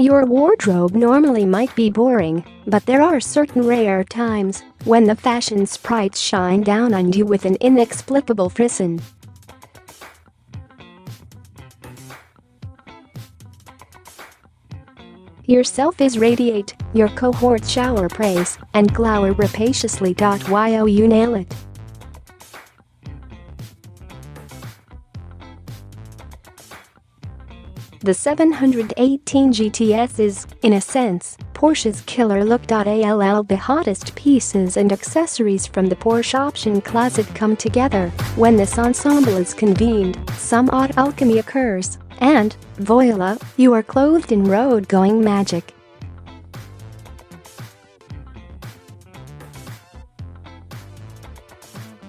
Your wardrobe normally might be boring, but there are certain rare times when the fashion sprites shine down on you with an inexplicable frisson. Your selfies radiate, your cohorts shower praise, and glower rapaciously.You, you nail it. The 718 GTS is, in a sense, Porsche's killer look.All. The hottest pieces and accessories from the Porsche option closet come together when this ensemble is convened, some odd alchemy occurs, and, voila, you are clothed in road-going magic.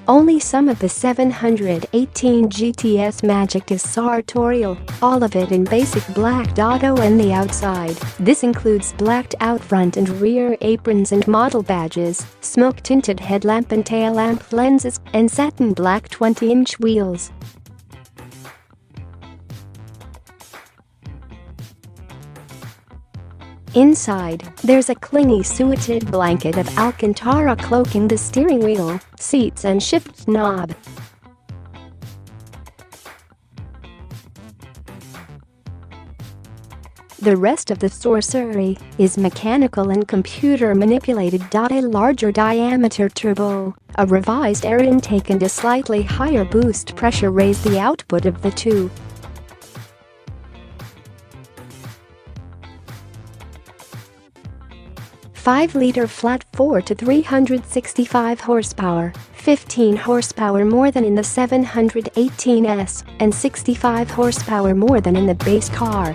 Only some of the 718 GTS magic is sartorial, all of it in basic black.O and the outside. This includes blacked out front and rear aprons and model badges, smoke-tinted headlamp and tail lamp lenses, and satin-black 20-inch wheels. Inside, there's a clingy suited blanket of Alcantara cloaking the steering wheel, seats and shift knob. The rest of the sorcery is mechanical and computer-manipulated.A. larger diameter turbo, a revised air intake and a slightly higher boost pressure raise the output of the two. Five-liter flat 4 to 365 horsepower, 15 horsepower more than in the 718S, and 65 horsepower more than in the base car.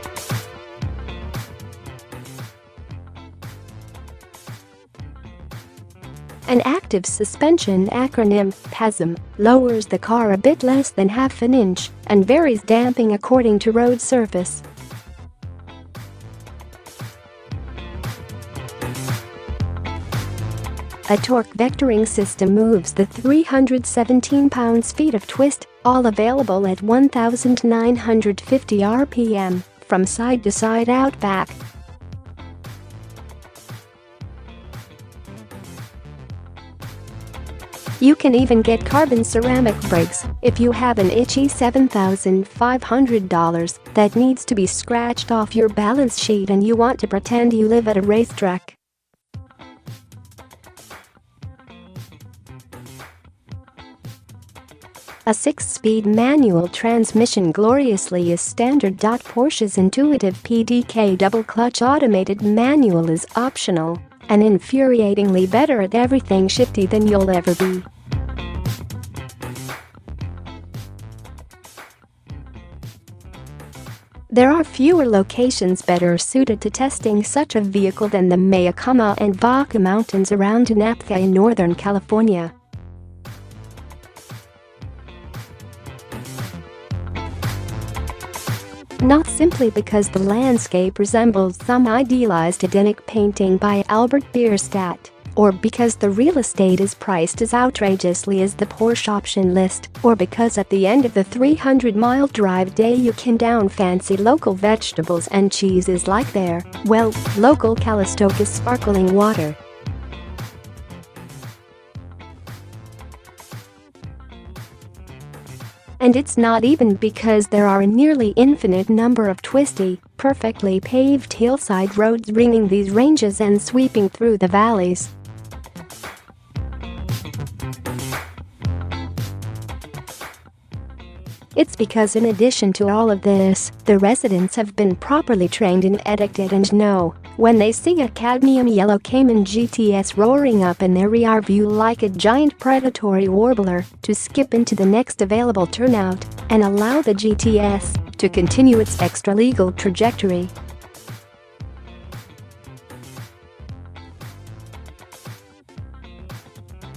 An active suspension acronym, PASM, lowers the car a bit less than half an inch and varies damping according to road surface. A torque vectoring system moves the 317 pounds-feet of twist, all available at 1,950 RPM, from side to side out back. You can even get carbon ceramic brakes if you have an itchy $7,500 that needs to be scratched off your balance sheet and you want to pretend you live at a racetrack. A 6-speed manual transmission gloriously is standard. Porsche's intuitive PDK double-clutch automated manual is optional and infuriatingly better at everything shifty than you'll ever be. There are fewer locations better suited to testing such a vehicle than the Mayacama and Vaca mountains around _The in Northern California. Not simply because the landscape resembles some idealized Edenic painting by Albert Bierstadt, or because the real estate is priced as outrageously as the Porsche option list, or because at the end of the 300-mile drive day you can down fancy local vegetables and cheeses like their, well, local Calistoga sparkling water. And it's not even because there are a nearly infinite number of twisty, perfectly paved hillside roads ringing these ranges and sweeping through the valleys. It's because in addition to all of this, the residents have been properly trained in etiquette and know when they see a cadmium-yellow Cayman GTS roaring up in their rear view like a giant predatory warbler to skip into the next available turnout and allow the GTS to continue its extra-legal trajectory.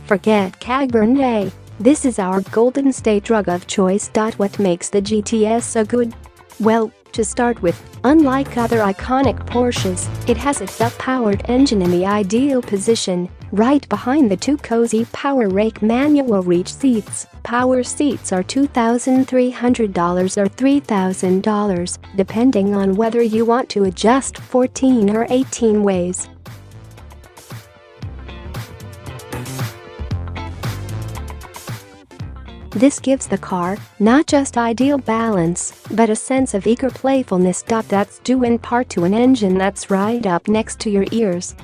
Forget cadmium-yellow. This is our golden state drug of choice. What makes the GTS so good? Well, to start with, unlike other iconic Porsches, it has its up-powered engine in the ideal position, right behind the two cozy power-rake manual reach seats. Power seats are $2,300 or $3,000, depending on whether you want to adjust 14 or 18 ways. This gives the car not just ideal balance, but a sense of eager playfulness. That's due in part to an engine that's right up next to your ears.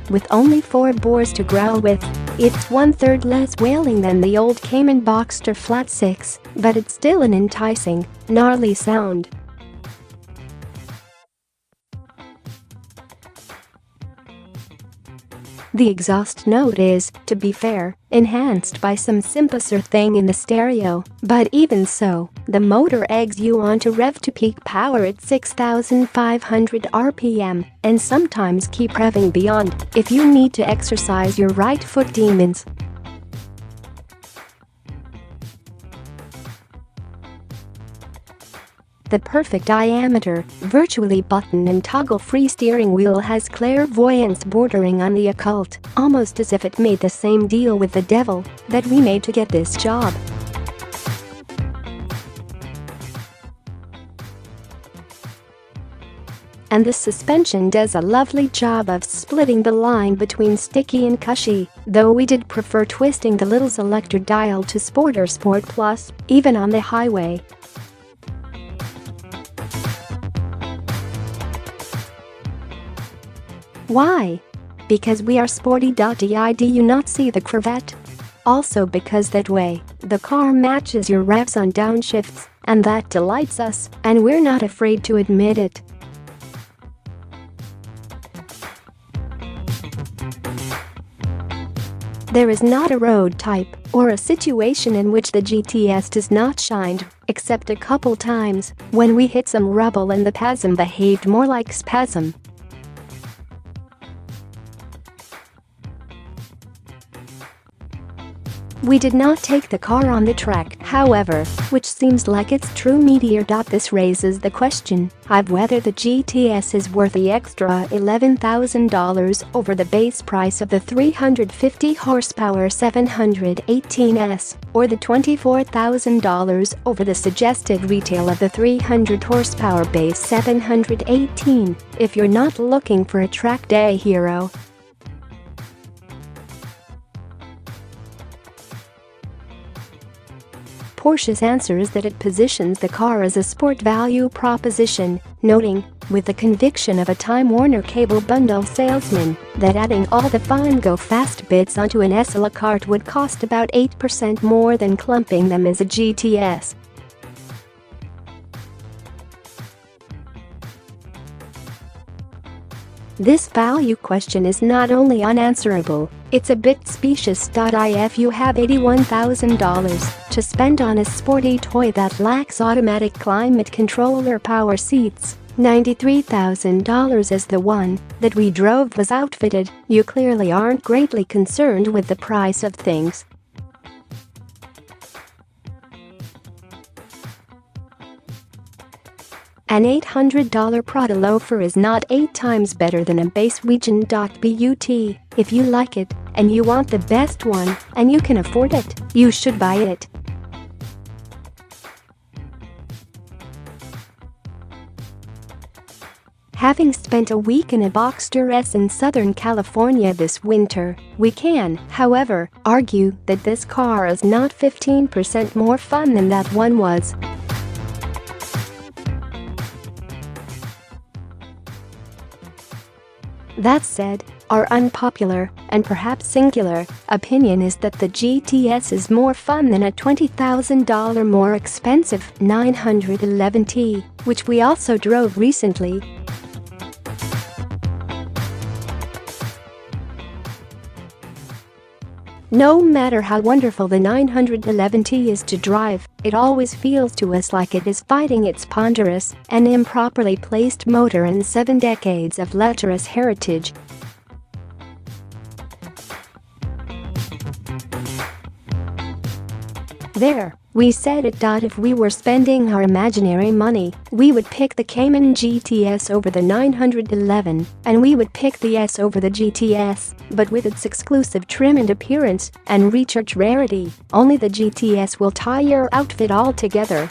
With only 4 bores to growl with, it's 1/3 less wailing than the old Cayman Boxster Flat 6, but it's still an enticing, gnarly sound. The exhaust note is, to be fair, enhanced by some synthizer thing in the stereo, but even so, the motor eggs you on to rev to peak power at 6,500 RPM and sometimes keep revving beyond if you need to exercise your right foot demons. The perfect diameter, virtually button and toggle-free steering wheel has clairvoyance bordering on the occult, almost as if it made the same deal with the devil that we made to get this job. And the suspension does a lovely job of splitting the line between sticky and cushy, though we did prefer twisting the little selector dial to Sport or Sport Plus, even on the highway. Why? Because we are sporty.The. Do you not see the cravat? Also because that way, the car matches your revs on downshifts, and that delights us, and we're not afraid to admit it. There is not a road type or a situation in which the GTS does not shine, except a couple times when we hit some rubble and the PASM behaved more like spasm. We did not take the car on the track, however, which seems like it's true meteor. This raises the question of whether the GTS is worth the extra $11,000 over the base price of the 350 horsepower 718S, or the $24,000 over the suggested retail of the 300 horsepower base 718, if you're not looking for a track day hero. Porsche's answer is that it positions the car as a sport value proposition, noting, with the conviction of a Time Warner cable bundle salesman, that adding all the fun go-fast bits onto an S a la carte would cost about 8% more than clumping them as a GTS. This value question is not only unanswerable, it's a bit specious. If you have $81,000 to spend on a sporty toy that lacks automatic climate control or power seats, $93,000 as the one that we drove was outfitted, you clearly aren't greatly concerned with the price of things. An $800 Prada loafer is not 8 times better than a base Wagon.But. If you like it, and you want the best one, and you can afford it, you should buy it. Having spent a week in a Boxster S in Southern California this winter, we can, however, argue that this car is not 15% more fun than that one was. That said, our unpopular, and perhaps singular, opinion is that the GTS is more fun than a $20,000 more expensive 911T, which we also drove recently. No matter how wonderful the 911T is to drive, it always feels to us like it is fighting its ponderous and improperly placed motor and 7 decades of lecherous heritage. There, We said it. If we were spending our imaginary money, we would pick the Cayman GTS over the 911, and we would pick the S over the GTS, but with its exclusive trim and appearance and recharge rarity, only the GTS will tie your outfit all together.